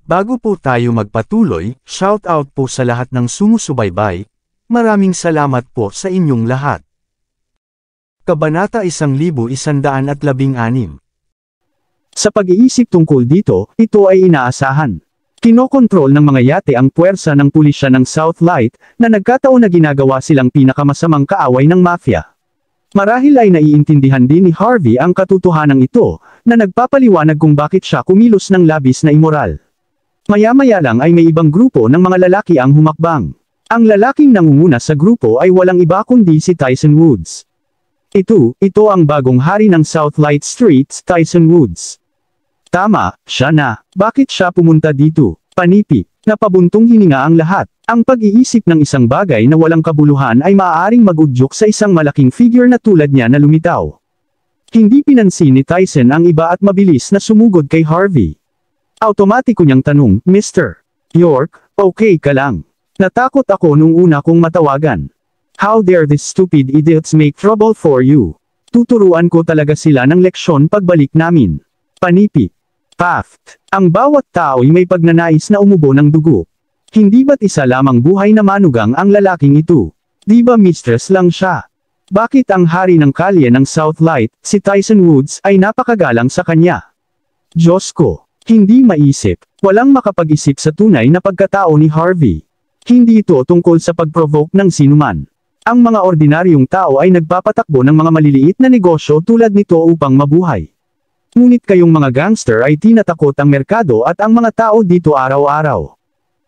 Bago po tayo magpatuloy, shoutout po sa lahat ng sumusubaybay. Maraming salamat po sa inyong lahat. Kabanata 1116. Sa pag-iisip tungkol dito, ito ay inaasahan. Kinokontrol ng mga yate ang puwersa ng pulisya ng Southlight, na nagkataon na ginagawa silang pinakamasamang kaaway ng mafia. Marahil ay naiintindihan din ni Harvey ang katotohanan ito, na nagpapaliwanag kung bakit siya kumilos ng labis na immoral. Maya-maya lang ay may ibang grupo ng mga lalaki ang humakbang. Ang lalaking nangunguna sa grupo ay walang iba kundi si Tyson Woods. Ito ang bagong hari ng Southlight Streets, Tyson Woods. Tama, siya na. Bakit siya pumunta dito? Panipi. Napabuntong hininga ang lahat. Ang pag-iisip ng isang bagay na walang kabuluhan ay maaaring mag-udyok sa isang malaking figure na tulad niya na lumitaw. Hindi pinansin ni Tyson ang iba at mabilis na sumugod kay Harvey. Automatiko niyang tanong, Mr. York, okay ka lang? Natakot ako nung una kong matawagan. How dare these stupid idiots make trouble for you? Tuturuan ko talaga sila ng leksyon pagbalik namin. Panipi. Paft. Ang bawat tao'y may pagnanais na umubo ng dugo. Hindi ba't isa lamang buhay na manugang ang lalaking ito? Di ba mistress lang siya? Bakit ang hari ng kalye ng Southlight, si Tyson Woods, ay napakagalang sa kanya? Diyos ko. Hindi maisip. Walang makapag-isip sa tunay na pagkatao ni Harvey. Hindi ito tungkol sa pag-provoke ng sinuman. Ang mga ordinaryong tao ay nagpapatakbo ng mga maliliit na negosyo tulad nito upang mabuhay. Ngunit kayong mga gangster ay tinatakot ang merkado at ang mga tao dito araw-araw.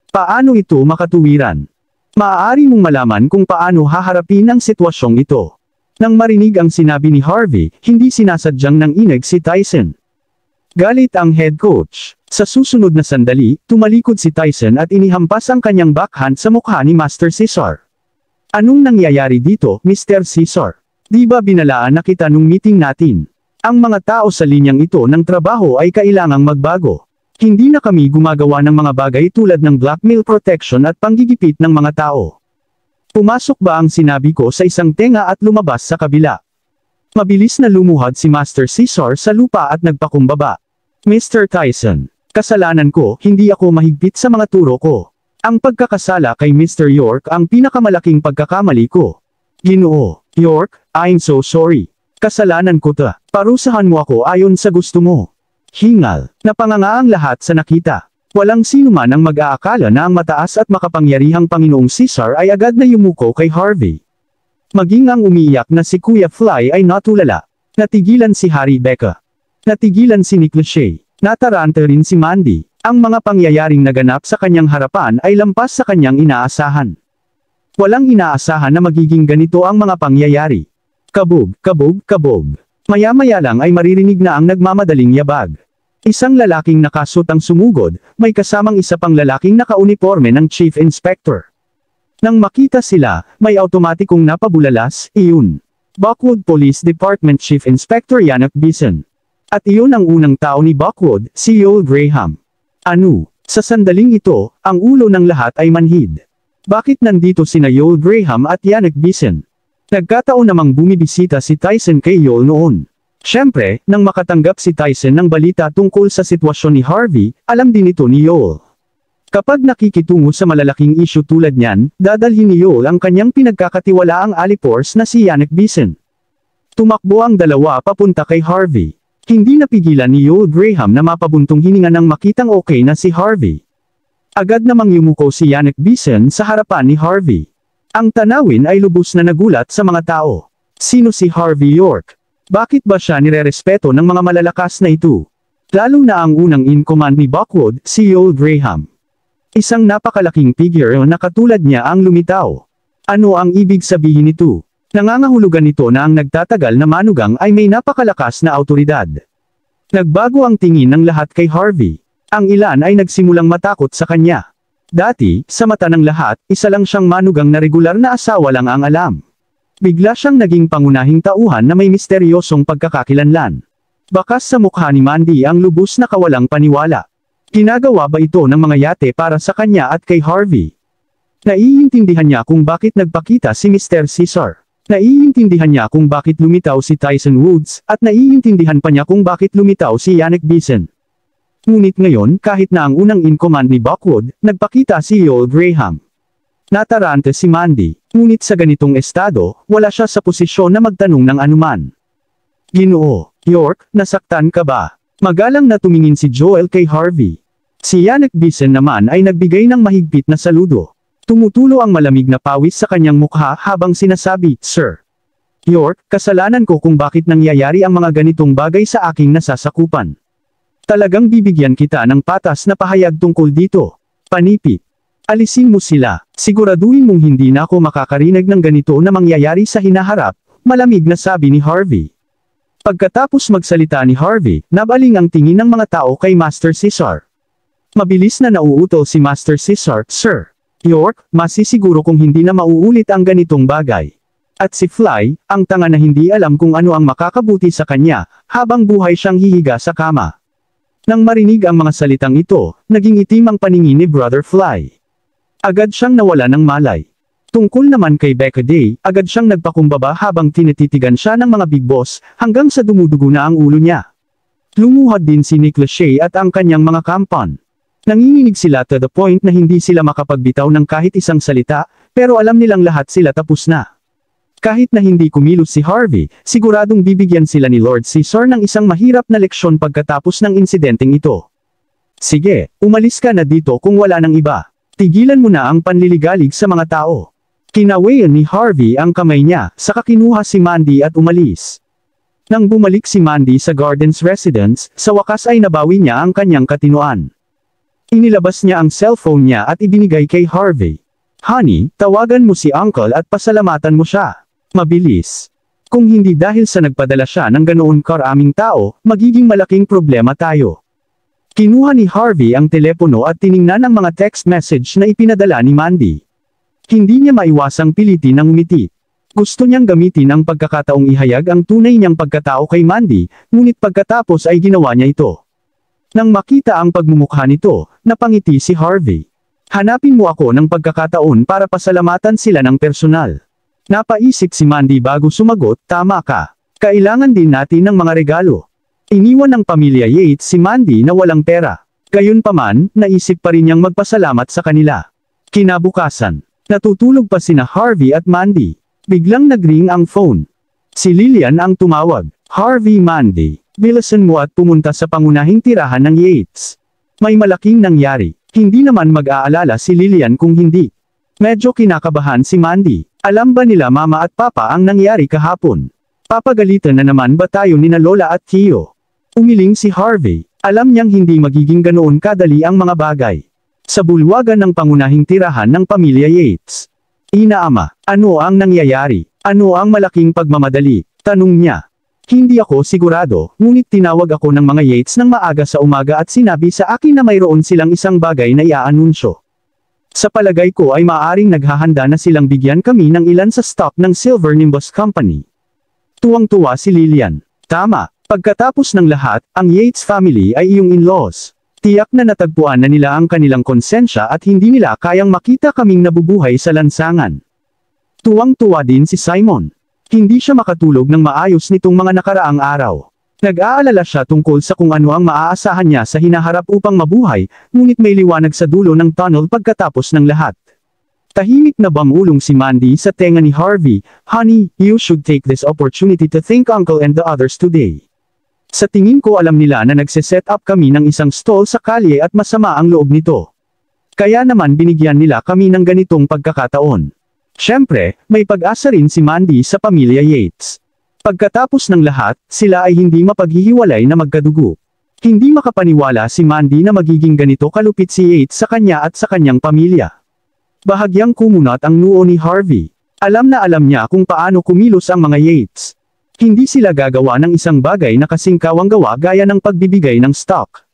Paano ito makatuwiran? Maaari mong malaman kung paano haharapin ang sitwasyong ito. Nang marinig ang sinabi ni Harvey, hindi sinasadyang nang ineg si Tyson. Galit ang head coach. Sa susunod na sandali, tumalikod si Tyson at inihampas ang kanyang backhand sa mukha ni Master Cesar. Anong nangyayari dito, Mr. Cesar? Di ba binalaan na kita nung meeting natin? Ang mga tao sa linyang ito ng trabaho ay kailangang magbago. Hindi na kami gumagawa ng mga bagay tulad ng blackmail protection at panggigipit ng mga tao. Pumasok ba ang sinabi ko sa isang tenga at lumabas sa kabila? Mabilis na lumuhad si Master Cesar sa lupa at nagpakumbaba. Mr. Tyson, kasalanan ko, hindi ako mahigpit sa mga turo ko. Ang pagkakasala kay Mr. York ang pinakamalaking pagkakamali ko. Ginoo, York, I'm so sorry. Kasalanan ko ta. Parusahan mo ako ayon sa gusto mo. Hingal. Napanganga ang lahat sa nakita. Walang sinuman ang mag-aakala na ang mataas at makapangyarihang Panginoong Cesar ay agad na yumuko kay Harvey. Maging ang umiiyak na si Kuya Fly ay natulala. Natigilan si Harry Becca. Natigilan si Nick Lachey. Nataranta rin si Mandy. Ang mga pangyayaring naganap sa kanyang harapan ay lampas sa kanyang inaasahan. Walang inaasahan na magiging ganito ang mga pangyayari. Kabog, kabog, kabog. Maya-maya lang ay maririnig na ang nagmamadaling yabag. Isang lalaking nakasuot ang sumugod, may kasamang isa pang lalaking nakauniforme ng Chief Inspector. Nang makita sila, may automatikong napabulalas, iyon. Buckwood Police Department Chief Inspector Yannick Bison. At iyon ang unang tao ni Buckwood, si Yoel Graham. Ano? Sa sandaling ito, ang ulo ng lahat ay manhid. Bakit nandito sina Yoel Graham at Yannick Bison? Nagkataon namang bumibisita si Tyson kay Yoel noon. Siyempre, nang makatanggap si Tyson ng balita tungkol sa sitwasyon ni Harvey, alam din ito ni Yoel. Kapag nakikitungo sa malalaking isyu tulad niyan, dadalhin ni Yoel ang kanyang pinagkakatiwalaang alipors na si Yannick Bison. Tumakbo ang dalawa papunta kay Harvey. Hindi napigilan ni Yoel Graham na mapabuntong hininga nang makitang okay na si Harvey. Agad namang yumuko si Yannick Bison sa harapan ni Harvey. Ang tanawin ay lubos na nagulat sa mga tao. Sino si Harvey York? Bakit ba siya nirerespeto ng mga malalakas na ito? Lalo na ang unang in-command ni Buckwood, si Yoel Graham. Isang napakalaking figure na katulad niya ang lumitaw. Ano ang ibig sabihin nito? Nangangahulugan nito na ang nagtatagal na manugang ay may napakalakas na awtoridad. Nagbago ang tingin ng lahat kay Harvey. Ang ilan ay nagsimulang matakot sa kanya. Dati, sa mata ng lahat, isa lang siyang manugang na regular na asawa lang ang alam. Bigla siyang naging pangunahing tauhan na may misteryosong pagkakakilanlan. Bakas sa mukha ni Mandy ang lubos na kawalang paniwala. Ginagawa ba ito ng mga yate para sa kanya at kay Harvey? Naiintindihan niya kung bakit nagpakita si Mr. Cesar. Naiintindihan niya kung bakit lumitaw si Tyson Woods, at naiintindihan pa niya kung bakit lumitaw si Yannick Bison. Ngunit ngayon kahit na ang unang in-command ni Buckwood, nagpakita si Yoel Graham. Natarante si Mandy, ngunit sa ganitong estado, wala siya sa posisyon na magtanong ng anuman. Ginoo, York, nasaktan ka ba? Magalang na tumingin si Joel kay Harvey. Si Yannick Bisen naman ay nagbigay ng mahigpit na saludo. Tumutulo ang malamig na pawis sa kanyang mukha habang sinasabi, Sir York, kasalanan ko kung bakit nangyayari ang mga ganitong bagay sa aking nasasakupan. Talagang bibigyan kita ng patas na pahayag tungkol dito. Panipi. Alisin mo sila, siguraduhin mong hindi na ako makakarinig ng ganito na mangyayari sa hinaharap, malamig na sabi ni Harvey. Pagkatapos magsalita ni Harvey, nabaling ang tingin ng mga tao kay Master Cesar. Mabilis na nauutol si Master Cesar, Sir York, masisiguro kung hindi na mauulit ang ganitong bagay. At si Fly, ang tanga na hindi alam kung ano ang makakabuti sa kanya, habang buhay siyang hihiga sa kama. Nang marinig ang mga salitang ito, naging itim ang paningin ni Brother Fly. Agad siyang nawala ng malay. Tungkol naman kay Becca Day, agad siyang nagpakumbaba habang tinititigan siya ng mga big boss, hanggang sa dumudugo na ang ulo niya. Lumuhad din si Nick Lachey at ang kanyang mga kampon. Nanginginig sila to the point na hindi sila makapagbitaw ng kahit isang salita, pero alam nilang lahat sila tapos na. Kahit na hindi kumilos si Harvey, siguradong bibigyan sila ni Lord Caesar ng isang mahirap na leksyon pagkatapos ng insidenteng ito. Sige, umalis ka na dito kung wala nang iba. Tigilan mo na ang panliligalig sa mga tao. Kinawayan ni Harvey ang kamay niya, saka kinuha si Mandy at umalis. Nang bumalik si Mandy sa Gardens residence, sa wakas ay nabawi niya ang kanyang katinoan. Inilabas niya ang cellphone niya at ibinigay kay Harvey. Honey, tawagan mo si Uncle at pasalamatan mo siya. Mabilis. Kung hindi dahil sa nagpadala siya ng ganoon karaming tao, magiging malaking problema tayo. Kinuha ni Harvey ang telepono at tiningnan ang mga text message na ipinadala ni Mandy. Hindi niya maiwasang pilitin ang ngumiti. Gusto niyang gamitin ang pagkakataong ihayag ang tunay niyang pagkatao kay Mandy, ngunit pagkatapos ay ginawa niya ito. Nang makita ang pagmumukha nito, napangiti si Harvey. Hanapin mo ako ng pagkakataon para pasalamatan sila ng personal. Napaisip si Mandy bago sumagot, tama ka. Kailangan din natin ng mga regalo. Iniwan ng pamilya Yates si Mandy na walang pera. Gayunpaman, naisip pa rin niyang magpasalamat sa kanila. Kinabukasan, natutulog pa sina Harvey at Mandy. Biglang nagring ang phone. Si Lillian ang tumawag. Harvey, Mandy, bilisan mo at pumunta sa pangunahing tirahan ng Yates. May malaking nangyari. Hindi naman mag-aalala si Lillian kung hindi. Medyo kinakabahan si Mandy. Alam ba nila mama at papa ang nangyari kahapon? Papagalitan na naman ba tayo ni na Lola at Tio? Umiling si Harvey. Alam niyang hindi magiging ganoon kadali ang mga bagay. Sa bulwagan ng pangunahing tirahan ng pamilya Yates. Ina-ama, ano ang nangyayari? Ano ang malaking pagmamadali? Tanong niya. Hindi ako sigurado, ngunit tinawag ako ng mga Yates ng maaga sa umaga at sinabi sa akin na mayroon silang isang bagay na iaanunsyo. Sa palagay ko ay maaaring naghahanda na silang bigyan kami ng ilan sa stock ng Silver Nimbus Company. Tuwang-tuwa si Lillian. Tama. Pagkatapos ng lahat, ang Yates family ay iyong in-laws. Tiyak na natagpuan na nila ang kanilang konsensya at hindi nila kayang makita kaming nabubuhay sa lansangan. Tuwang-tuwa din si Simon. Hindi siya makatulog ng maayos nitong mga nakaraang araw. Nag-aalala siya tungkol sa kung ano ang maaasahan niya sa hinaharap upang mabuhay, ngunit may liwanag sa dulo ng tunnel pagkatapos ng lahat. Tahimik na bangulong si Mandy sa tenga ni Harvey, Honey, you should take this opportunity to thank Uncle and the others today. Sa tingin ko alam nila na nagse-set up kami ng isang stall sa kalye at masama ang loob nito. Kaya naman binigyan nila kami ng ganitong pagkakataon. Siyempre, may pag-asa rin si Mandy sa pamilya Yates. Pagkatapos ng lahat, sila ay hindi mapaghihiwalay na magkadugo. Hindi makapaniwala si Mandy na magiging ganito kalupit si Yates sa kanya at sa kanyang pamilya. Bahagyang kumunat ang noo ni Harvey. Alam na alam niya kung paano kumilos ang mga Yates. Hindi sila gagawa ng isang bagay na kasing kawang gawa gaya ng pagbibigay ng stock.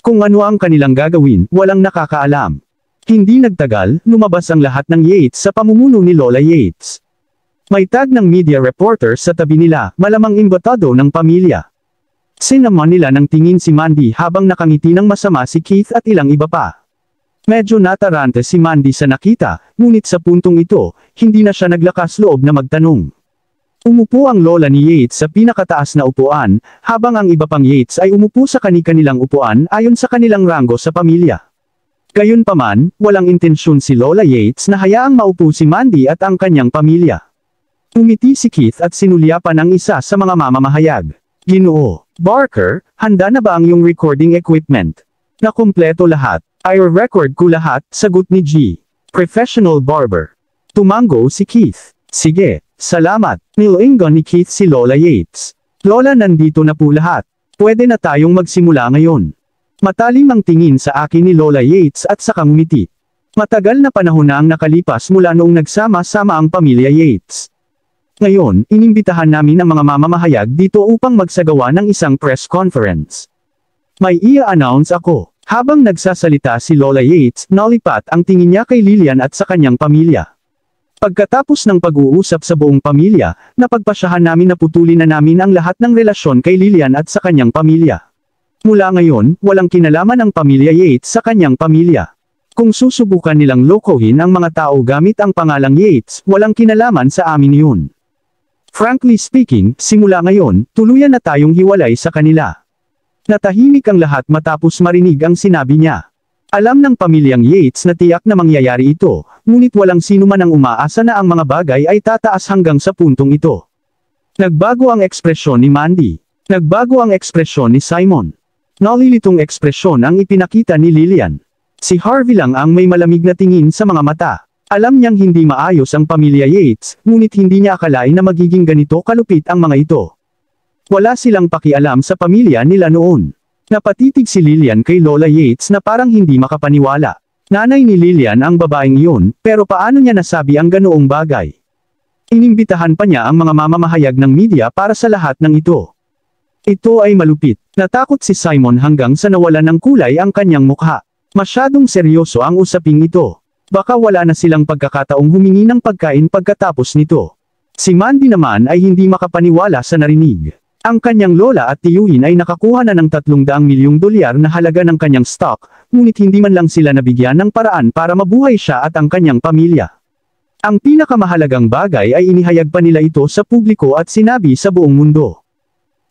Kung ano ang kanilang gagawin, walang nakakaalam. Hindi nagtagal, lumabas ang lahat ng Yates sa pamumuno ni Lola Yates. May tag ng media reporter sa tabi nila, malamang imbitado ng pamilya. Sinaman nila ng tingin si Mandy habang nakangiti ng masama si Keith at ilang iba pa. Medyo natarante si Mandy sa nakita, ngunit sa puntong ito, hindi na siya naglakas loob na magtanong. Umupo ang lola ni Yates sa pinakataas na upuan, habang ang iba pang Yates ay umupo sa kani-kanilang upuan ayon sa kanilang ranggo sa pamilya. Gayunpaman, walang intensyon si Lola Yates na hayaang maupo si Mandy at ang kanyang pamilya. Umiti si Keith at sinulyapan ang isa sa mga mamamahayag. Ginoo Barker, handa na ba ang iyong recording equipment? Nakumpleto lahat. I-record ko lahat, sagot ni G. Professional barber. Tumango si Keith. Sige, salamat. Nilingon ni Keith si Lola Yates. Lola, nandito na po lahat. Pwede na tayong magsimula ngayon. Matalim ang tingin sa akin ni Lola Yates at saka ngumiti. Matagal na panahon na ang nakalipas mula noong nagsama-sama ang pamilya Yates. Ngayon, inimbitahan namin ang mga mamamahayag dito upang magsagawa ng isang press conference. May i-announce ako. Habang nagsasalita si Lola Yates, nalipat ang tingin niya kay Lillian at sa kanyang pamilya. Pagkatapos ng pag-uusap sa buong pamilya, napagpasyahan namin na putulin na namin ang lahat ng relasyon kay Lillian at sa kanyang pamilya. Mula ngayon, walang kinalaman ang pamilya Yates sa kanyang pamilya. Kung susubukan nilang lokohin ang mga tao gamit ang pangalang Yates, walang kinalaman sa amin yun. Frankly speaking, simula ngayon, tuluyan na tayong hiwalay sa kanila. Natahimik ang lahat matapos marinig ang sinabi niya. Alam ng pamilyang Yates na tiyak na mangyayari ito, ngunit walang sino man ang umaasa na ang mga bagay ay tataas hanggang sa puntong ito. Nagbago ang ekspresyon ni Mandy. Nagbago ang ekspresyon ni Simon. Nalilitong ekspresyon ang ipinakita ni Lillian. Si Harvey lang ang may malamig na tingin sa mga mata. Alam niyang hindi maayos ang pamilya Yates, ngunit hindi niya akalain na magiging ganito kalupit ang mga ito. Wala silang pakialam sa pamilya nila noon. Napatitig si Lillian kay Lola Yates na parang hindi makapaniwala. Nanay ni Lillian ang babaeng iyon, pero paano niya nasabi ang ganoong bagay? Inimbitahan pa niya ang mga mamamahayag ng media para sa lahat ng ito. Ito ay malupit. Natakot si Simon hanggang sa nawalan ng kulay ang kanyang mukha. Masyadong seryoso ang usaping ito. Baka wala na silang pagkakataong humingi ng pagkain pagkatapos nito. Si Mandy naman ay hindi makapaniwala sa narinig. Ang kanyang lola at tiyuhin ay nakakuha na ng 300 milyong dolyar na halaga ng kanyang stock, ngunit hindi man lang sila nabigyan ng paraan para mabuhay siya at ang kanyang pamilya. Ang pinakamahalagang bagay ay inihayag pa nila ito sa publiko at sinabi sa buong mundo.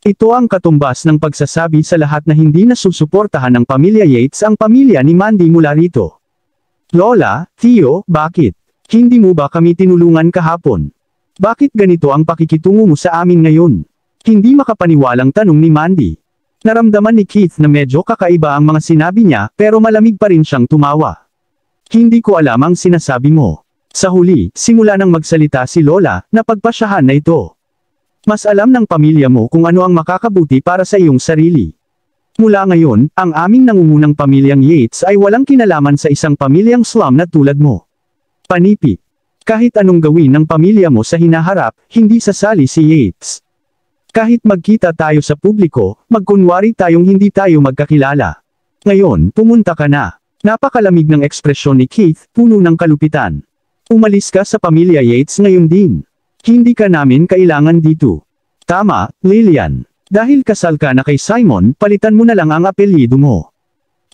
Ito ang katumbas ng pagsasabi sa lahat na hindi nasusuportahan ng pamilya Yates ang pamilya ni Mandy mula rito. Lola, Tio, bakit? Hindi mo ba kami tinulungan kahapon? Bakit ganito ang pakikitungo mo sa amin ngayon? Hindi makapaniwalang tanong ni Mandy. Naramdaman ni Keith na medyo kakaiba ang mga sinabi niya, pero malamig pa rin siyang tumawa. Hindi ko alam ang sinasabi mo. Sa huli, simula nang magsalita si Lola, napagpasyahan na ito. Mas alam ng pamilya mo kung ano ang makakabuti para sa iyong sarili. Mula ngayon, ang aming nangungunang pamilyang Yates ay walang kinalaman sa isang pamilyang slum na tulad mo. Panipi. Kahit anong gawin ng pamilya mo sa hinaharap, hindi sasali si Yates. Kahit magkita tayo sa publiko, magkunwari tayong hindi tayo magkakilala. Ngayon, pumunta ka na. Napakalamig ng ekspresyon ni Keith, puno ng kalupitan. Umalis ka sa pamilya Yates ngayon din. Hindi ka namin kailangan dito. Tama, Lillian. Dahil kasal ka na kay Simon, palitan mo na lang ang apelyido mo.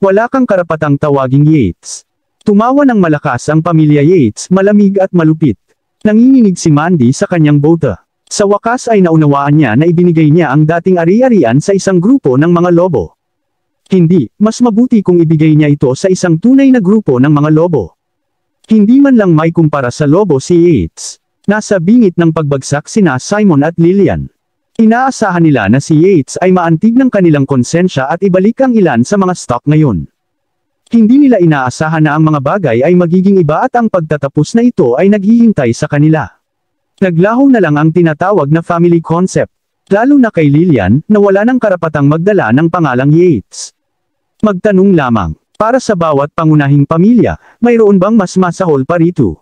Wala kang karapatang tawaging Yates. Tumawa ng malakas ang pamilya Yates, malamig at malupit. Nanginginig si Mandy sa kanyang bota. Sa wakas ay naunawaan niya na ibinigay niya ang dating ari-arian sa isang grupo ng mga lobo. Hindi, mas mabuti kung ibigay niya ito sa isang tunay na grupo ng mga lobo. Hindi man lang may kumpara sa lobo si Yates. Nasa bingit ng pagbagsak sina Simon at Lillian. Inaasahan nila na si Yates ay maantig ng kanilang konsensya at ibalik ang ilan sa mga stock ngayon. Hindi nila inaasahan na ang mga bagay ay magiging iba at ang pagtatapos na ito ay naghihintay sa kanila. Naglaho na lang ang tinatawag na family concept, lalo na kay Lillian, na wala ng karapatang magdala ng pangalang Yates. Magtanong lamang, para sa bawat pangunahing pamilya, mayroon bang mas masahol pa rito?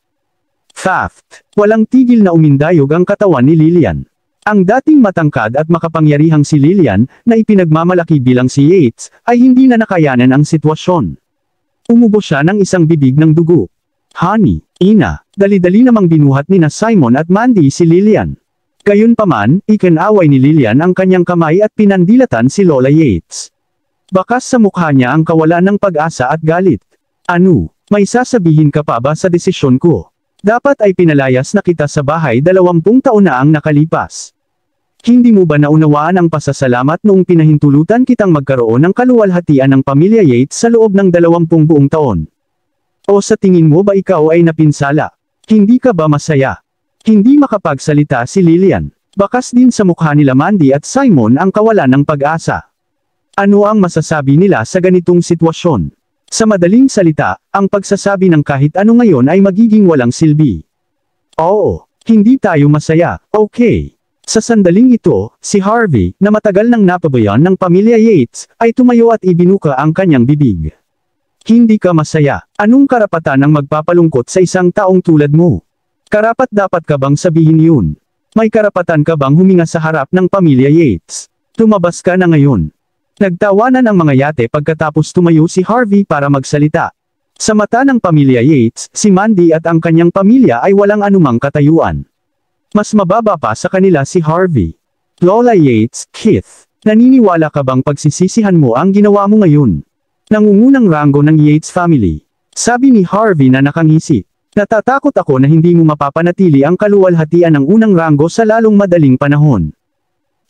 Fact. Walang tigil na umindayog ang katawan ni Lillian. Ang dating matangkad at makapangyarihang si Lillian, na ipinagmamalaki bilang si Yates, ay hindi na nakayanan ang sitwasyon. Umubo siya ng isang bibig ng dugo. Honey, ina, dali-dali namang binuhat ni na Simon at Mandy si Lillian. Gayunpaman, ikinaway ni Lillian ang kanyang kamay at pinandilatan si Lola Yates. Bakas sa mukha niya ang kawalan ng pag-asa at galit. Ano, may sasabihin ka pa ba sa desisyon ko? Dapat ay pinalayas na kita sa bahay 20 taon na ang nakalipas. Hindi mo ba naunawaan ang pasasalamat noong pinahintulutan kitang magkaroon ng kaluwalhatian ng pamilya Yates sa loob ng 20 buong taon? O sa tingin mo ba ikaw ay napinsala? Hindi ka ba masaya? Hindi makapagsalita si Lillian. Bakas din sa mukha nila Mandy at Simon ang kawalan ng pag-asa. Ano ang masasabi nila sa ganitong sitwasyon? Sa madaling salita, ang pagsasabi ng kahit ano ngayon ay magiging walang silbi. Oo, hindi tayo masaya, okay. Sa sandaling ito, si Harvey, na matagal nang napabayan ng pamilya Yates, ay tumayo at ibinuka ang kanyang bibig. Hindi ka masaya. Anong karapatan ang magpapalungkot sa isang taong tulad mo? Karapat-dapat ka bang sabihin yun? May karapatan ka bang huminga sa harap ng pamilya Yates? Tumabas ka na ngayon. Nagtawanan ang mga yate pagkatapos tumayo si Harvey para magsalita. Sa mata ng pamilya Yates, si Mandy at ang kanyang pamilya ay walang anumang katayuan. Mas mababa pa sa kanila si Harvey. Lola Yates, Keith, naniniwala ka bang pagsisisihan mo ang ginawa mo ngayon? Nangungunang ranggo ng Yates family. Sabi ni Harvey na nakangisi. Natatakot ako na hindi mo mapapanatili ang kaluwalhatian ng unang ranggo sa lalong madaling panahon.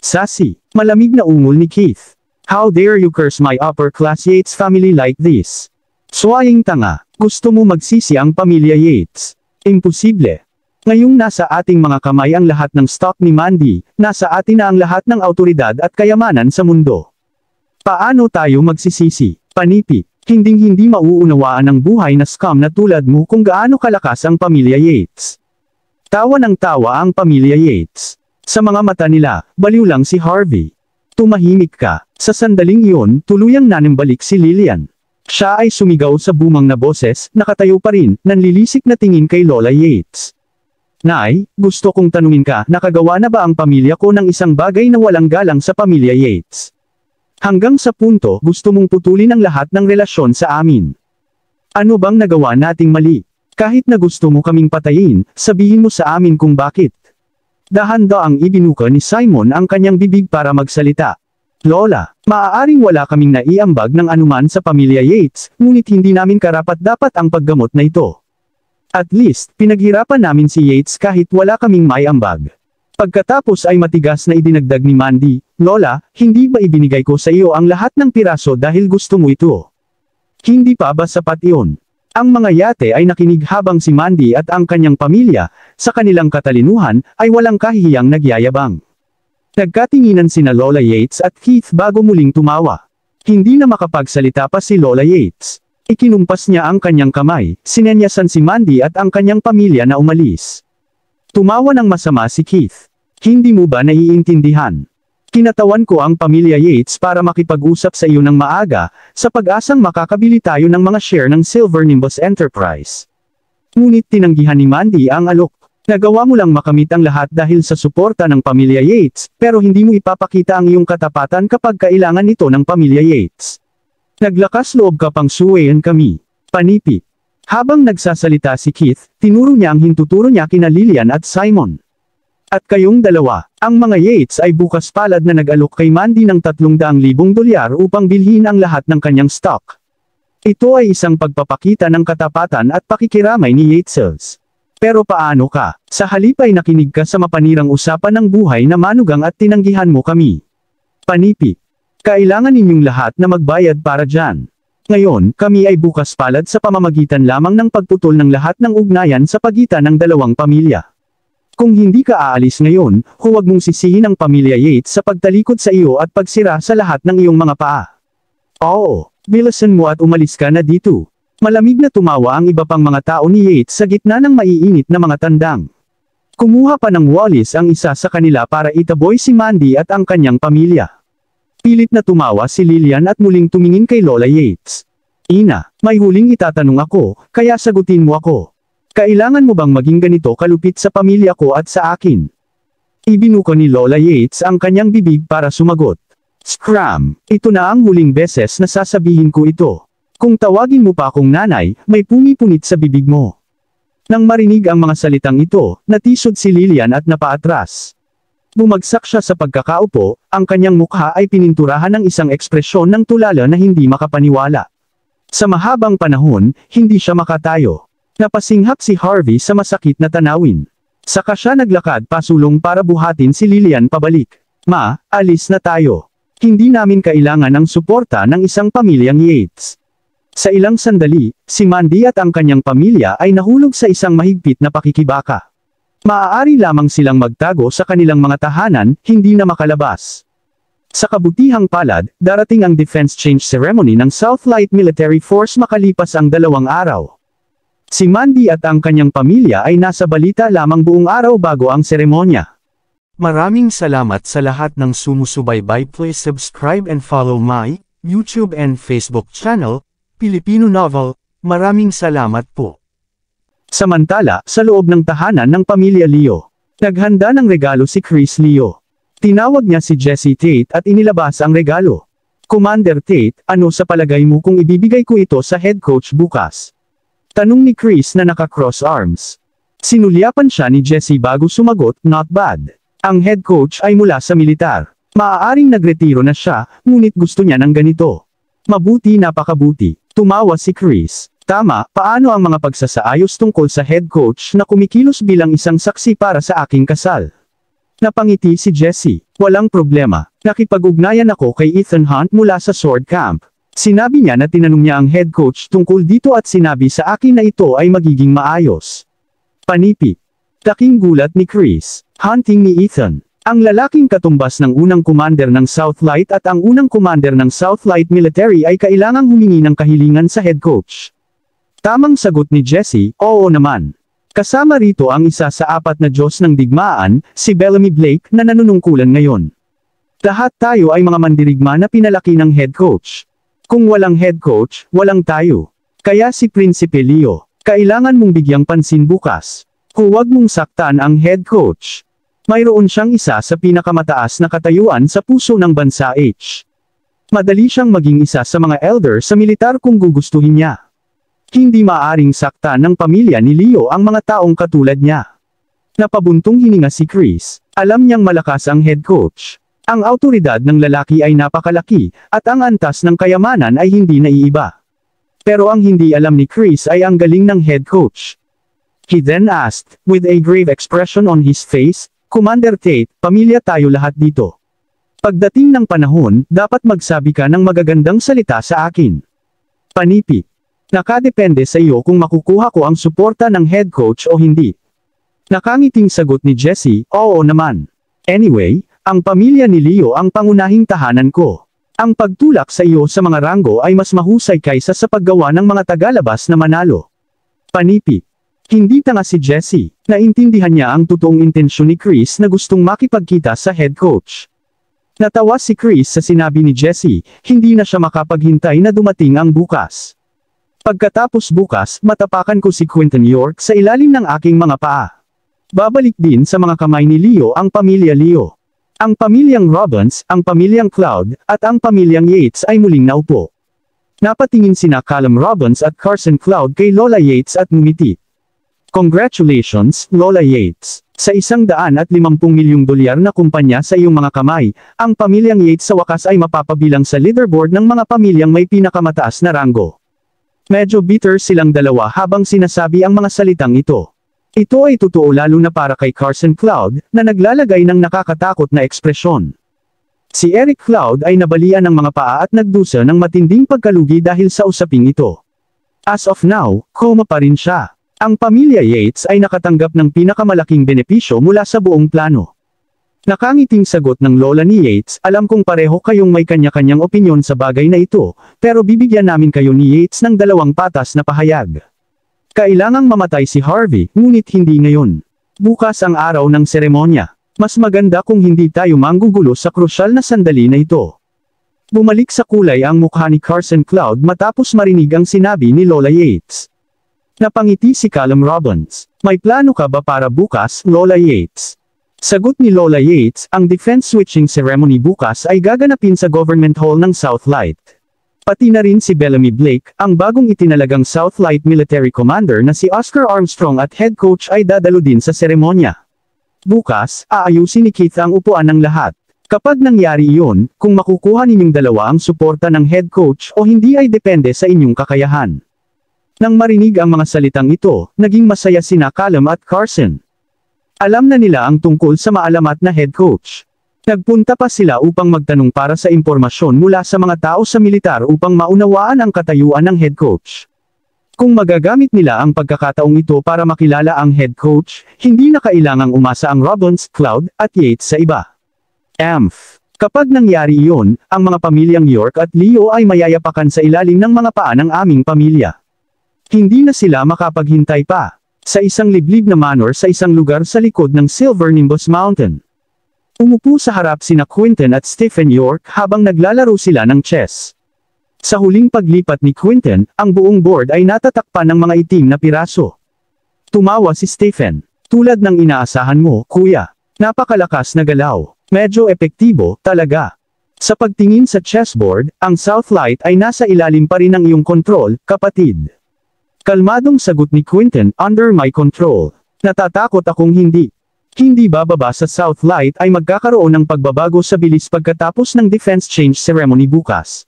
Sassy, malamig na ungol ni Keith. How dare you curse my upper-class Yates family like this? Swaying tanga, gusto mo magsisi ang pamilya Yates. Imposible. Ngayong nasa ating mga kamay ang lahat ng stock ni Mandy, nasa atin na ang lahat ng autoridad at kayamanan sa mundo. Paano tayo magsisisi? Panipit, hinding-hindi mauunawaan ng buhay na scam na tulad mo kung gaano kalakas ang pamilya Yates. Tawa ng tawa ang pamilya Yates. Sa mga mata nila, baliw lang si Harvey. Tumahimik ka. Sa sandaling iyon, tuluyang nanimbalik si Lillian. Siya ay sumigaw sa bumang na boses, nakatayo pa rin, nanlilisik na tingin kay Lola Yates. Nay, gusto kong tanungin ka, nakagawa na ba ang pamilya ko ng isang bagay na walang galang sa pamilya Yates? Hanggang sa punto, gusto mong putulin ang lahat ng relasyon sa amin. Ano bang nagawa nating mali? Kahit na gusto mo kaming patayin, sabihin mo sa amin kung bakit. Dahan-daang ibinuka ni Simon ang kanyang bibig para magsalita. Lola, maaaring wala kaming naiambag ng anuman sa pamilya Yates, ngunit hindi namin karapat-dapat ang paggamot na ito. At least, pinaghirapan namin si Yates kahit wala kaming may ambag. Pagkatapos ay matigas na idinagdag ni Mandy, Lola, hindi ba ibinigay ko sa iyo ang lahat ng piraso dahil gusto mo ito? Hindi pa ba sapat iyon? Ang mga yate ay nakinig habang si Mandy at ang kanyang pamilya, sa kanilang katalinuhan, ay walang kahihiyang nagyayabang. Nagkatinginan sina Lola Yates at Keith bago muling tumawa. Hindi na makapagsalita pa si Lola Yates. Ikinumpas niya ang kanyang kamay, sinenyasan si Mandy at ang kanyang pamilya na umalis. Tumawa ng masama si Keith. Hindi mo ba naiintindihan? Kinatawan ko ang pamilya Yates para makipag-usap sa iyo ng maaga, sa pag-asang makakabili tayo ng mga share ng Silver Nimbus Enterprise. Ngunit tinanggihan ni Mandy ang alok. Nagawa mo lang makamit ang lahat dahil sa suporta ng pamilya Yates, pero hindi mo ipapakita ang iyong katapatan kapag kailangan ito ng pamilya Yates. Naglakas loob ka pang suwayan kami. Panipit. Habang nagsasalita si Keith, tinuro niya ang hintuturo niya kina Lillian at Simon. At kayong dalawa, ang mga Yates ay bukas palad na nag-alok kay Mandy ng $300,000 upang bilhin ang lahat ng kanyang stock. Ito ay isang pagpapakita ng katapatan at pakikiramay ni Yateses. Pero paano ka? Sa halip ay nakinig ka sa mapanirang usapan ng buhay na manugang at tinanggihan mo kami. Panipit. Kailangan ninyong lahat na magbayad para dyan. Ngayon, kami ay bukas palad sa pamamagitan lamang ng pagputol ng lahat ng ugnayan sa pagitan ng dalawang pamilya. Kung hindi ka aalis ngayon, huwag mong sisihin ang pamilya Yates sa pagtalikod sa iyo at pagsira sa lahat ng iyong mga paa. Oo, bilisan mo at umalis ka na dito. Malamig na tumawa ang iba pang mga tao ni Yates sa gitna ng maiinit na mga tandang. Kumuha pa ng walis ang isa sa kanila para itaboy si Mandy at ang kanyang pamilya. Pilit na tumawa si Lillian at muling tumingin kay Lola Yates. Ina, may huling itatanong ako, kaya sagutin mo ako. Kailangan mo bang maging ganito kalupit sa pamilya ko at sa akin? Ibinuka ni Lola Yates ang kanyang bibig para sumagot. Scram, ito na ang huling beses na sasabihin ko ito. Kung tawagin mo pa akong nanay, may pumipunit sa bibig mo. Nang marinig ang mga salitang ito, natisod si Lillian at napaatras. Bumagsak siya sa pagkakaupo, ang kanyang mukha ay pininturahan ng isang ekspresyon ng tulala na hindi makapaniwala. Sa mahabang panahon, hindi siya makatayo. Napasinghap si Harvey sa masakit na tanawin. Saka siya naglakad pasulong para buhatin si Lillian pabalik. Ma, alis na tayo. Hindi namin kailangan ang suporta ng isang pamilyang Yates. Sa ilang sandali, si Mandy at ang kanyang pamilya ay nahulog sa isang mahigpit na pakikibaka. Maaari lamang silang magtago sa kanilang mga tahanan, hindi na makalabas. Sa kabutihang palad, darating ang defense change ceremony ng Southlight Military Force makalipas ang 2 araw. Si Mandy at ang kanyang pamilya ay nasa balita lamang buong araw bago ang seremonya. Maraming salamat sa lahat ng sumusubaybay. Please subscribe and follow my YouTube and Facebook channel, Filipino Novel. Maraming salamat po. Samantala, sa loob ng tahanan ng pamilya Leo, naghanda ng regalo si Chris Leo. Tinawag niya si Jesse Tate at inilabas ang regalo. Commander Tate, ano sa palagay mo kung ibibigay ko ito sa head coach bukas? Tanong ni Chris na naka-cross arms. Sinulyapan siya ni Jesse bago sumagot, not bad. Ang head coach ay mula sa militar. Maaaring nagretiro na siya, ngunit gusto niya ng ganito. Mabuti, napakabuti. Tumawa si Chris. Tama, paano ang mga pagsasaayos tungkol sa head coach na kumikilos bilang isang saksi para sa aking kasal? Napangiti si Jesse. Walang problema. Nakipag-ugnayan ako kay Ethan Hunt mula sa Sword Camp. Sinabi niya na tinanong niya ang head coach tungkol dito at sinabi sa akin na ito ay magiging maayos. Panipi. Laking gulat ni Chris. Hunting ni Ethan. Ang lalaking katumbas ng unang commander ng Southlight at ang unang commander ng Southlight Military ay kailangang humingi ng kahilingan sa head coach. Tamang sagot ni Jesse, oo naman. Kasama rito ang isa sa 4 na Diyos ng digmaan, si Bellamy Blake na nanunungkulan ngayon. Lahat tayo ay mga mandirigma na pinalaki ng head coach. Kung walang head coach, walang tayo. Kaya si Prinsipe Leo, kailangan mong bigyang pansin bukas. Huwag mong saktan ang head coach. Mayroon siyang isa sa pinakamataas na katayuan sa puso ng bansa H. Madali siyang maging isa sa mga elder sa militar kung gugustuhin niya. Hindi maaring saktan ng pamilya ni Leo ang mga taong katulad niya. Napabuntong hininga si Chris. Alam niyang malakas ang head coach. Ang awtoridad ng lalaki ay napakalaki, at ang antas ng kayamanan ay hindi naiiba. Pero ang hindi alam ni Chris ay ang galing ng head coach. He then asked, with a grave expression on his face, Commander Tate, pamilya tayo lahat dito. Pagdating ng panahon, dapat magsabi ka ng magagandang salita sa akin. Panipi. Nakadepende sa iyo kung makukuha ko ang suporta ng head coach o hindi. Nakangiting sagot ni Jesse, oo naman. Anyway, ang pamilya ni Leo ang pangunahing tahanan ko. Ang pagtulak sa iyo sa mga ranggo ay mas mahusay kaysa sa paggawa ng mga tagalabas na manalo. Panipi. Hindi tanga si Jesse. Naintindihan niya ang totoong intensyon ni Chris na gustong makipagkita sa head coach. Natawa si Chris sa sinabi ni Jesse, hindi na siya makapaghintay na dumating ang bukas. Pagkatapos bukas, matapakan ko si Quentin York sa ilalim ng aking mga paa. Babalik din sa mga kamay ni Leo ang pamilya Leo. Ang pamilyang Robbins, ang pamilyang Cloud, at ang pamilyang Yates ay muling naupo. Napatingin sina Callum Robbins at Carson Cloud kay Lola Yates at ngumiti. Congratulations, Lola Yates. Sa $150 milyong na kumpanya sa iyong mga kamay, ang pamilyang Yates sa wakas ay mapapabilang sa leaderboard ng mga pamilyang may pinakamataas na ranggo. Medyo bitter silang dalawa habang sinasabi ang mga salitang ito. Ito ay totoo lalo na para kay Carson Cloud, na naglalagay ng nakakatakot na ekspresyon. Si Eric Cloud ay nabalian ng mga paa at nagdusa ng matinding pagkalugi dahil sa usaping ito. As of now, koma pa rin siya. Ang pamilya Yates ay nakatanggap ng pinakamalaking benepisyo mula sa buong plano. Nakangiting sagot ng lola ni Yates, alam kong pareho kayong may kanya-kanyang opinyon sa bagay na ito, pero bibigyan namin kayo ni Yates ng 2 patas na pahayag. Kailangang mamatay si Harvey, ngunit hindi ngayon. Bukas ang araw ng seremonya. Mas maganda kung hindi tayo manggugulo sa krusyal na sandali na ito. Bumalik sa kulay ang mukha ni Carson Cloud matapos marinig ang sinabi ni Lola Yates. Napangiti si Callum Robbins. May plano ka ba para bukas, Lola Yates? Sagot ni Lola Yates, ang defense switching ceremony bukas ay gaganapin sa Government Hall ng Southlight. Pati na rin si Bellamy Blake, ang bagong itinalagang Southlight Military Commander na si Oscar Armstrong at head coach ay dadalo din sa seremonya. Bukas, aayusin ni Keith ang upuan ng lahat. Kapag nangyari iyon, kung makukuha ninyong dalawa ang suporta ng head coach o hindi ay depende sa inyong kakayahan. Nang marinig ang mga salitang ito, naging masaya sina Callum at Carson. Alam na nila ang tungkol sa maalamat na head coach. Nagpunta pa sila upang magtanong para sa impormasyon mula sa mga tao sa militar upang maunawaan ang katayuan ng head coach. Kung magagamit nila ang pagkakataong ito para makilala ang head coach, hindi na kailangang umasa ang Robbins, Cloud, at Yates sa iba. Kapag nangyari iyon, ang mga pamilyang York at Leo ay mayayapakan sa ilalim ng mga paa ng aming pamilya. Hindi na sila makapaghintay pa. Sa isang liblib na manor sa isang lugar sa likod ng Silver Nimbus Mountain. Umupo sa harap sina Quentin at Stephen York habang naglalaro sila ng chess. Sa huling paglipat ni Quentin, ang buong board ay natatakpan ng mga itim na piraso. Tumawa si Stephen. Tulad ng inaasahan mo, kuya. Napakalakas na galaw. Medyo epektibo, talaga. Sa pagtingin sa chessboard, ang Southlight ay nasa ilalim pa rin ng iyong kontrol, kapatid. Kalmadong sagot ni Quentin, under my control. Natatakot akong hindi. Hindi bababa sa Southlight ay magkakaroon ng pagbabago sa bilis pagkatapos ng defense change ceremony bukas.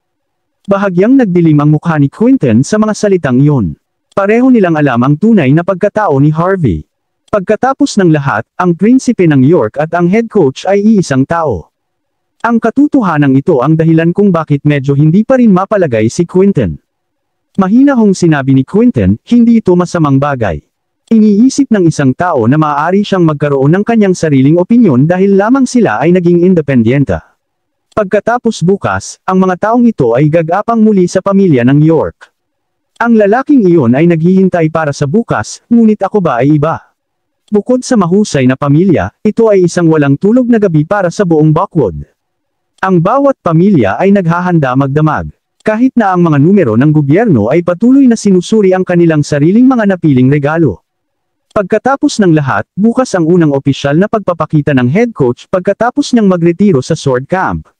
Bahagyang nagdilim ang mukha ni Quentin sa mga salitang iyon. Pareho nilang alam ang tunay na pagkatao ni Harvey. Pagkatapos ng lahat, ang prinsipe ng York at ang head coach ay iisang tao. Ang katotohanan ito ang dahilan kung bakit medyo hindi pa rin mapalagay si Quentin. Mahinahong sinabi ni Quentin, hindi ito masamang bagay. Iniisip ng isang tao na maaari siyang magkaroon ng kanyang sariling opinyon dahil lamang sila ay naging independyenta. Pagkatapos bukas, ang mga taong ito ay gagapang muli sa pamilya ng York. Ang lalaking iyon ay naghihintay para sa bukas, ngunit ako ba ay iba? Bukod sa mahusay na pamilya, ito ay isang walang tulog na gabi para sa buong Buckwood. Ang bawat pamilya ay naghahanda magdamag. Kahit na ang mga numero ng gobyerno ay patuloy na sinusuri ang kanilang sariling mga napiling regalo. Pagkatapos ng lahat, bukas ang unang opisyal na pagpapakita ng head coach pagkatapos niyang magretiro sa sword camp.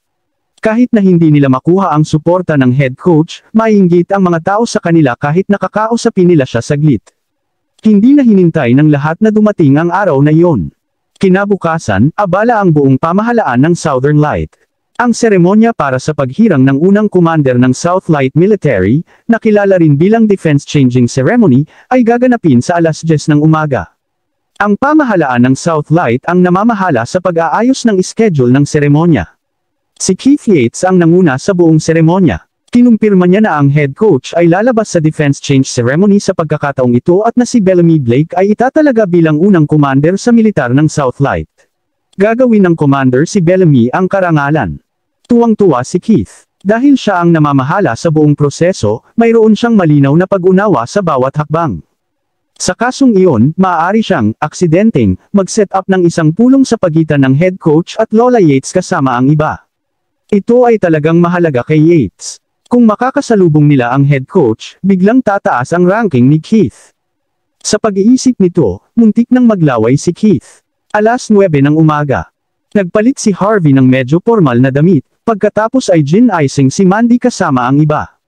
Kahit na hindi nila makuha ang suporta ng head coach, maiinggit ang mga tao sa kanila kahit nakakausapin nila siya saglit. Hindi na hinintay ng lahat na dumating ang araw na iyon. Kinabukasan, abala ang buong pamahalaan ng Southern Light. Ang seremonya para sa paghirang ng unang commander ng Southlight Military, na kilala rin bilang Defense Changing Ceremony, ay gaganapin sa alas 10 ng umaga. Ang pamahalaan ng Southlight ang namamahala sa pag-aayos ng schedule ng seremonya. Si Keith Yates ang nanguna sa buong seremonya. Kinumpirma niya na ang head coach ay lalabas sa Defense Change Ceremony sa pagkakataong ito at na si Bellamy Blake ay itatalaga bilang unang commander sa militar ng Southlight. Gagawin ng commander si Bellamy ang karangalan. Tuwang-tuwa si Keith. Dahil siya ang namamahala sa buong proseso, mayroon siyang malinaw na pag-unawa sa bawat hakbang. Sa kasong iyon, maaari siyang, aksidenteng, mag-set up ng isang pulong sa pagitan ng head coach at Lola Yates kasama ang iba. Ito ay talagang mahalaga kay Yates. Kung makakasalubong nila ang head coach, biglang tataas ang ranking ni Keith. Sa pag-iisip nito, muntik nang maglaway si Keith. Alas 9 ng umaga. Nagpalit si Harvey ng medyo formal na damit, pagkatapos ay gin-icing si Mandy kasama ang iba.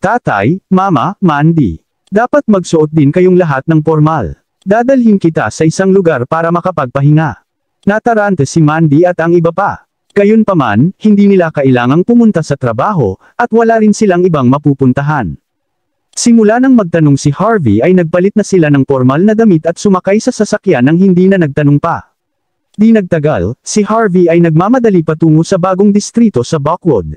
Tatay, Mama, Mandy. Dapat magsuot din kayong lahat ng formal. Dadalhin kita sa isang lugar para makapagpahinga. Natarante si Mandy at ang iba pa. Gayunpaman, hindi nila kailangang pumunta sa trabaho, at wala rin silang ibang mapupuntahan. Simula nang magtanong si Harvey ay nagpalit na sila ng formal na damit at sumakay sa sasakyan nang hindi na nagtanong pa. Di nagtagal, si Harvey ay nagmamadali patungo sa bagong distrito sa Buckwood.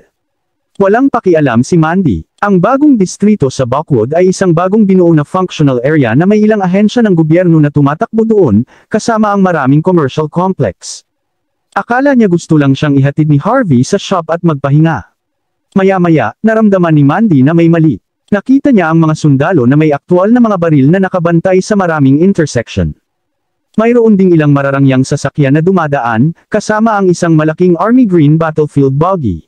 Walang pakialam si Mandy. Ang bagong distrito sa Buckwood ay isang bagong binuo na functional area na may ilang ahensya ng gobyerno na tumatakbo doon, kasama ang maraming commercial complex. Akala niya gusto lang siyang ihatid ni Harvey sa shop at magpahinga. Maya-maya, naramdaman ni Mandy na may mali. Nakita niya ang mga sundalo na may aktwal na mga baril na nakabantay sa maraming intersection. Mayroon ding ilang mararangyang sasakyan na dumadaan, kasama ang isang malaking Army Green Battlefield Buggy.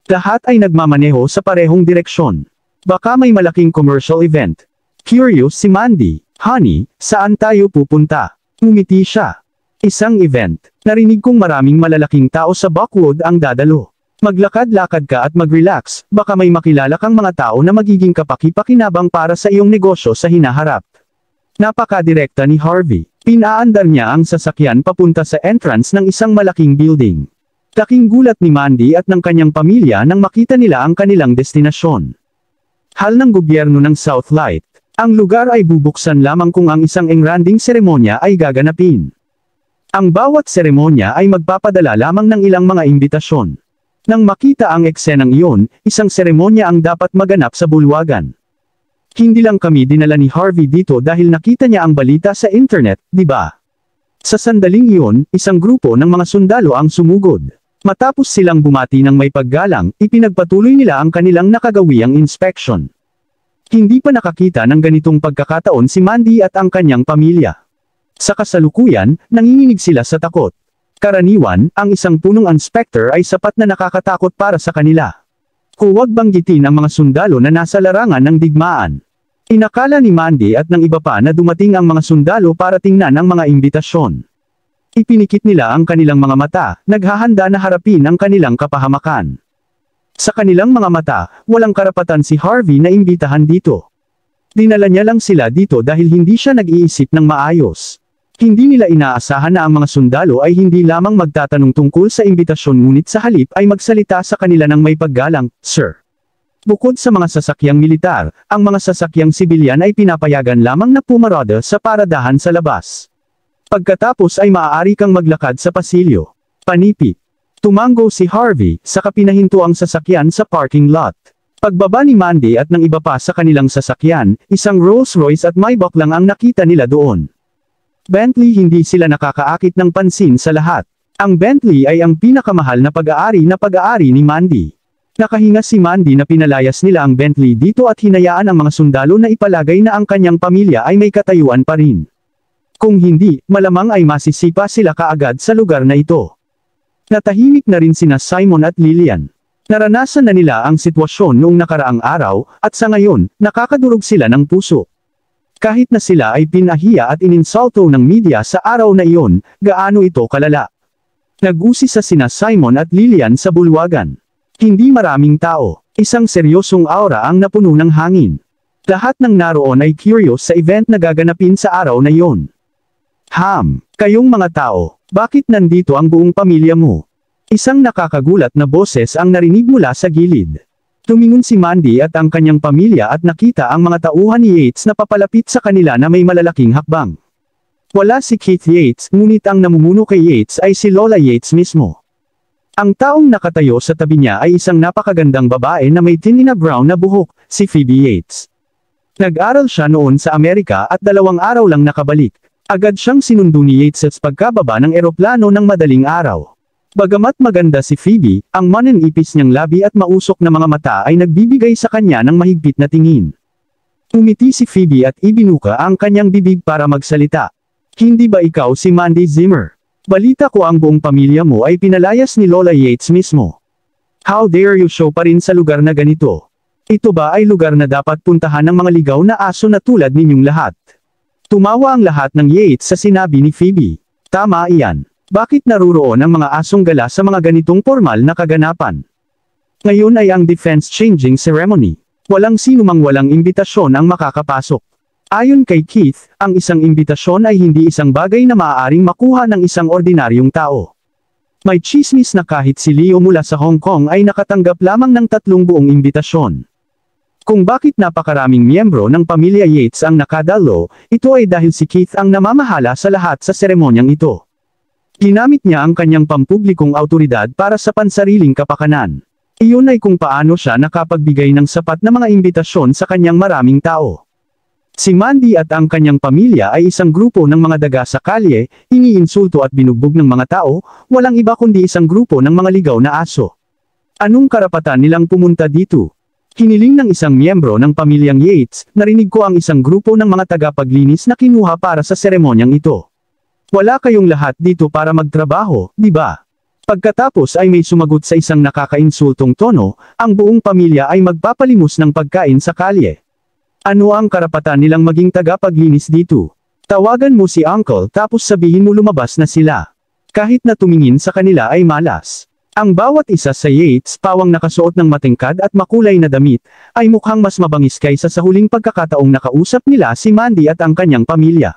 Lahat ay nagmamaneho sa parehong direksyon. Baka may malaking commercial event. Curious si Mandy. Honey, saan tayo pupunta? Ngumiti siya. Isang event. Narinig kong maraming malalaking tao sa Buckwood ang dadalo. Maglakad-lakad ka at mag-relax, baka may makilala kang mga tao na magiging kapaki-pakinabang para sa iyong negosyo sa hinaharap. Napakadirekta ni Harvey. Pinaandar niya ang sasakyan papunta sa entrance ng isang malaking building. Laking gulat ni Mandy at ng kanyang pamilya nang makita nila ang kanilang destinasyon. Hal ng gobyerno ng Southlight. Ang lugar ay bubuksan lamang kung ang isang engranding seremonya ay gaganapin. Ang bawat seremonya ay magpapadala lamang ng ilang mga imbitasyon. Nang makita ang eksenang iyon, isang seremonya ang dapat maganap sa bulwagan. Hindi lang kami dinala ni Harvey dito dahil nakita niya ang balita sa internet, di ba? Sa sandaling iyon, isang grupo ng mga sundalo ang sumugod. Matapos silang bumati ng may paggalang, ipinagpatuloy nila ang kanilang nakagawiang inspection. Hindi pa nakakita ng ganitong pagkakataon si Mandy at ang kanyang pamilya. Sa kasalukuyan, nanginginig sila sa takot. Karaniwan, ang isang punong inspector ay sapat na nakakatakot para sa kanila. Huwag banggitin ang mga sundalo na nasa larangan ng digmaan. Inakala ni Mandy at ng iba pa na dumating ang mga sundalo para tingnan ang mga imbitasyon. Ipinikit nila ang kanilang mga mata, naghahanda na harapin ang kanilang kapahamakan. Sa kanilang mga mata, walang karapatan si Harvey na imbitahan dito. Dinala niya lang sila dito dahil hindi siya nag-iisip ng maayos. Hindi nila inaasahan na ang mga sundalo ay hindi lamang magtatanong tungkol sa imbitasyon ngunit sa halip ay magsalita sa kanila ng may paggalang, "Sir." Bukod sa mga sasakyang militar, ang mga sasakyang sibilyan ay pinapayagan lamang na pumarada sa paradahan sa labas. Pagkatapos ay maaari kang maglakad sa pasilyo. Panipi. Tumango si Harvey, saka pinahinto ang sasakyan sa parking lot. Pagbaba ni Mandy at ng iba pa sa kanilang sasakyan, isang Rolls-Royce at Maybach lang ang nakita nila doon. Bentley hindi sila nakakaakit ng pansin sa lahat. Ang Bentley ay ang pinakamahal na pag-aari ni Mandy. Nakahinga si Mandy na pinalayas nila ang Bentley dito at hinayaan ang mga sundalo na ipalagay na ang kanyang pamilya ay may katayuan pa rin. Kung hindi, malamang ay masisipa sila kaagad sa lugar na ito. Natahimik na rin sina Simon at Lillian. Naranasan na nila ang sitwasyon noong nakaraang araw, at sa ngayon, nakakadurog sila ng puso. Kahit na sila ay pinahiya at ininsulto ng media sa araw na iyon, gaano ito kalala. Nag-usi sa sina Simon at Lillian sa bulwagan. Hindi maraming tao, isang seryosong aura ang napuno ng hangin. Lahat ng naroon ay curious sa event na gaganapin sa araw na iyon. Kayong mga tao, bakit nandito ang buong pamilya mo? Isang nakakagulat na boses ang narinig mula sa gilid. Tumingon si Mandy at ang kanyang pamilya at nakita ang mga tauhan ni Yates na papalapit sa kanila na may malalaking hakbang. Wala si Keith Yates, ngunit ang namumuno kay Yates ay si Lola Yates mismo. Ang taong nakatayo sa tabi niya ay isang napakagandang babae na may tinny na brown na buhok, si Phoebe Yates. Nag-aral siya noon sa Amerika at 2 araw lang nakabalik. Agad siyang sinundo ni Yates sa pagkababa ng eroplano ng madaling araw. Bagamat maganda si Phoebe, ang mananipis niyang labi at mausok na mga mata ay nagbibigay sa kanya ng mahigpit na tingin. Umiti si Phoebe at ibinuka ang kanyang bibig para magsalita. Hindi ba ikaw si Mandy Zimmer? Balita ko ang buong pamilya mo ay pinalayas ni Lola Yates mismo. How dare you show pa rin sa lugar na ganito? Ito ba ay lugar na dapat puntahan ng mga ligaw na aso na tulad ninyong lahat? Tumawa ang lahat ng Yates sa sinabi ni Phoebe. Tama iyan. Bakit naruroon ang mga asong gala sa mga ganitong formal na kaganapan? Ngayon ay ang defense changing ceremony. Walang sinumang walang imbitasyon ang makakapasok. Ayon kay Keith, ang isang imbitasyon ay hindi isang bagay na maaaring makuha ng isang ordinaryong tao. May chismis na kahit si Leo mula sa Hong Kong ay nakatanggap lamang ng 3 buong imbitasyon. Kung bakit napakaraming miyembro ng pamilya Yates ang nakadalo, ito ay dahil si Keith ang namamahala sa lahat sa seremonyang ito. Ginamit niya ang kanyang pampublikong autoridad para sa pansariling kapakanan. Iyon ay kung paano siya nakapagbigay ng sapat na mga imbitasyon sa kanyang maraming tao. Si Mandy at ang kanyang pamilya ay isang grupo ng mga daga sa kalye, iniinsulto at binugbog ng mga tao, walang iba kundi isang grupo ng mga ligaw na aso. Anong karapatan nilang pumunta dito? Hiniling ng isang miyembro ng pamilyang Yates, narinig ko ang isang grupo ng mga tagapaglinis na kinuha para sa seremonyang ito. Wala kayong lahat dito para magtrabaho, di ba? Pagkatapos ay may sumagot sa isang nakakainsultong tono, ang buong pamilya ay magpapalimos ng pagkain sa kalye. Ano ang karapatan nilang maging tagapaglinis dito? Tawagan mo si Uncle tapos sabihin mo lumabas na sila. Kahit na tumingin sa kanila ay malas. Ang bawat isa sa Yates, pawang nakasuot ng matingkad at makulay na damit, ay mukhang mas mabangis kaysa sa huling pagkakataong nakausap nila si Mandy at ang kanyang pamilya.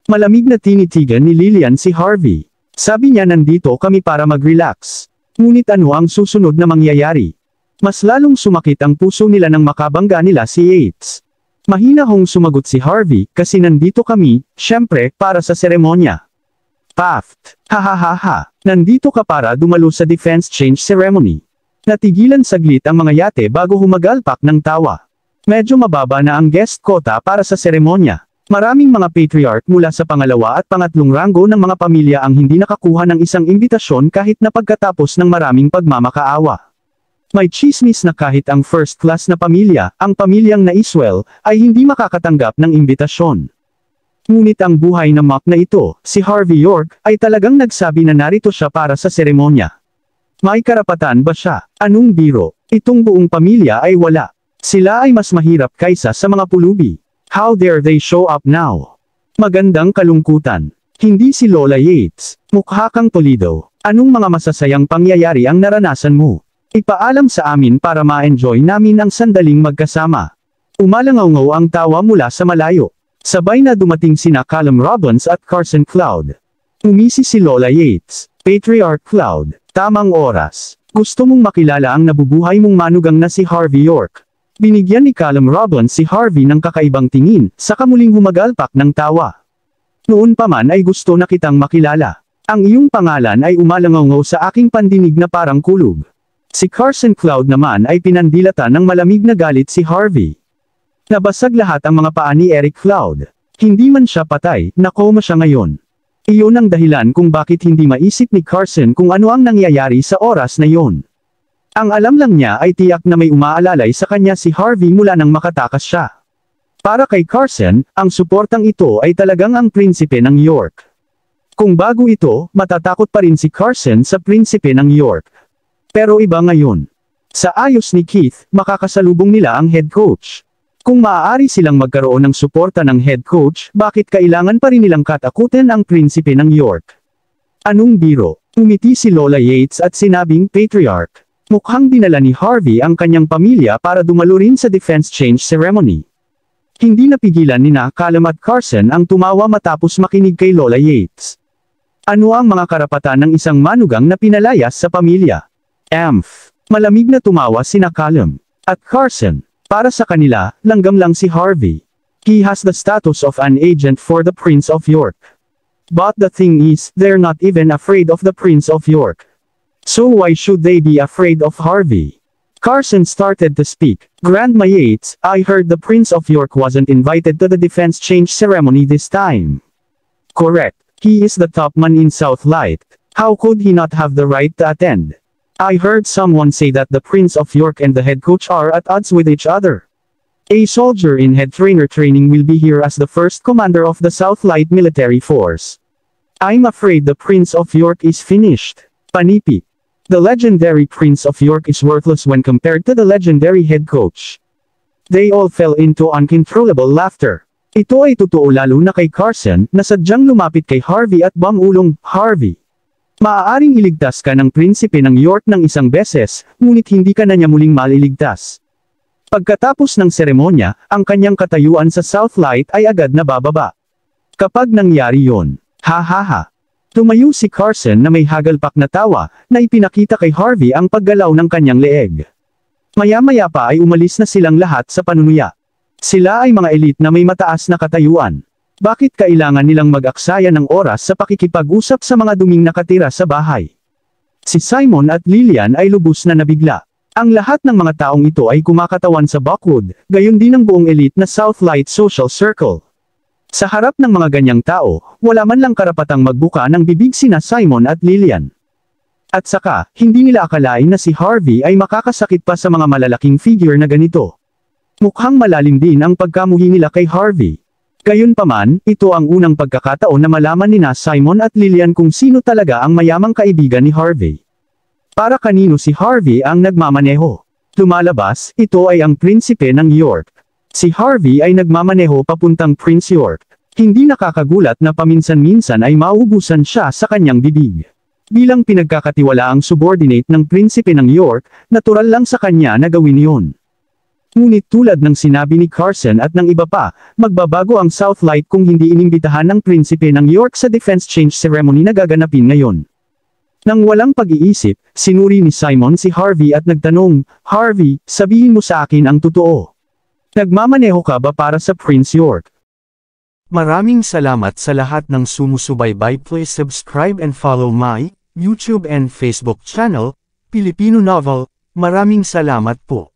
Malamig na tinitigan ni Lillian si Harvey. Sabi niya nandito kami para mag-relax. Ngunit ano ang susunod na mangyayari? Mas lalong sumakit ang puso nila nang makabangga nila si Yates. Mahina hong sumagot si Harvey, kasi nandito kami, syempre, para sa seremonya. Paft. Hahaha. Nandito ka para dumalo sa defense change ceremony. Natigilan saglit ang mga yate bago humagalpak ng tawa. Medyo mababa na ang guest quota para sa seremonya. Maraming mga patriarch mula sa pangalawa at pangatlong ranggo ng mga pamilya ang hindi nakakuha ng isang imbitasyon kahit na pagkatapos ng maraming pagmamakaawa. May chismis na kahit ang first class na pamilya, ang pamilyang Naiswell, ay hindi makakatanggap ng imbitasyon. Ngunit ang buhay na mock na ito, si Harvey York, ay talagang nagsabi na narito siya para sa seremonya. May karapatan ba siya? Anong biro? Itong buong pamilya ay wala. Sila ay mas mahirap kaysa sa mga pulubi. How dare they show up now? Magandang kalungkutan. Hindi si Lola Yates. Mukha kang Toledo. Anong mga masasayang pangyayari ang naranasan mo? Ipaalam sa amin para ma-enjoy namin ang sandaling magkasama. Umalangaw ang tawa mula sa malayo. Sabay na dumating sina Callum Robbins at Carson Cloud. Umisi si Lola Yates. Patriarch Cloud. Tamang oras. Gusto mong makilala ang nabubuhay mong manugang na si Harvey York. Binigyan ni Callum Robbins si Harvey ng kakaibang tingin, saka muling humagalpak ng tawa. Noon pa man ay gusto na kitang makilala. Ang iyong pangalan ay umalangaw sa aking pandinig na parang kulog. Si Carson Cloud naman ay pinandilatan ng malamig na galit si Harvey. Nabasag lahat ang mga paa ni Eric Cloud. Hindi man siya patay, nakoma siya ngayon. Iyon ang dahilan kung bakit hindi maisip ni Carson kung ano ang nangyayari sa oras na yon. Ang alam lang niya ay tiyak na may umaalalay sa kanya si Harvey mula nang makatakas siya. Para kay Carson, ang suportang ito ay talagang ang prinsipe ng York. Kung bago ito, matatakot pa rin si Carson sa prinsipe ng York. Pero iba ngayon. Sa ayos ni Keith, makakasalubong nila ang head coach. Kung maaari silang magkaroon ng suporta ng head coach, bakit kailangan pa rin nilang katakutin ang prinsipe ng York? Anong biro? Umiti si Lola Yates at sinabing patriarch. Mukhang dinala ni Harvey ang kanyang pamilya para dumalo rin sa defense change ceremony. Hindi napigilan ni Callum at Carson ang tumawa matapos makinig kay Lola Yates. Ano ang mga karapatan ng isang manugang na pinalayas sa pamilya? Malamig na tumawa sina Callum at Carson. Para sa kanila, langgam lang si Harvey. He has the status of an agent for the Prince of York. But the thing is, they're not even afraid of the Prince of York. So why should they be afraid of Harvey? Carson started to speak. Grandma Yates, I heard the Prince of York wasn't invited to the defense change ceremony this time. Correct. He is the top man in Southlight. How could he not have the right to attend? I heard someone say that the Prince of York and the head coach are at odds with each other. A soldier in head trainer training will be here as the first commander of the Southlight military force. I'm afraid the Prince of York is finished. Panipi. The legendary Prince of York is worthless when compared to the legendary head coach. They all fell into uncontrollable laughter. Ito ay totoo lalo na kay Carson, na sadyang lumapit kay Harvey at bangulong, Harvey. Maaaring iligtas ka ng prinsipe ng York ng isang beses, ngunit hindi ka na niya muling maliligtas. Pagkatapos ng seremonya, ang kanyang katayuan sa Southlight ay agad na bababa. Kapag nangyari yon, ha. Tumayo si Carson na may hagalpak na tawa, na ipinakita kay Harvey ang paggalaw ng kanyang leeg. Maya-maya pa ay umalis na silang lahat sa panunuya. Sila ay mga elite na may mataas na katayuan. Bakit kailangan nilang mag-aksaya ng oras sa pakikipag-usap sa mga duming nakatira sa bahay? Si Simon at Lillian ay lubos na nabigla. Ang lahat ng mga taong ito ay kumakatawan sa Buckwood, gayon din ang buong elite na Southlight Social Circle. Sa harap ng mga ganyang tao, wala man lang karapatang magbuka ng bibig sina Simon at Lillian. At saka, hindi nila akalain na si Harvey ay makakasakit pa sa mga malalaking figure na ganito. Mukhang malalim din ang pagkamuhi nila kay Harvey. Gayunpaman, ito ang unang pagkakataon na malaman nina Simon at Lillian kung sino talaga ang mayamang kaibigan ni Harvey. Para kanino si Harvey ang nagmamaneho? Lumalabas, ito ay ang prinsipe ng York. Si Harvey ay nagmamaneho papuntang Prince York. Hindi nakakagulat na paminsan-minsan ay mauubusan siya sa kanyang bibig. Bilang pinagkakatiwalaang subordinate ng prinsipe ng York, natural lang sa kanya na gawin yon. Ngunit tulad ng sinabi ni Carson at ng iba pa, magbabago ang Southlight kung hindi inimbitahan ng prinsipe ng York sa defense change ceremony na gaganapin ngayon. Nang walang pag-iisip, sinuri ni Simon si Harvey at nagtanong, Harvey, sabihin mo sa akin ang totoo. Nagmamaneho ka ba para sa Prince York? Maraming salamat sa lahat ng sumusubaybay. Please subscribe and follow my YouTube and Facebook channel, Filipino Novel. Maraming salamat po.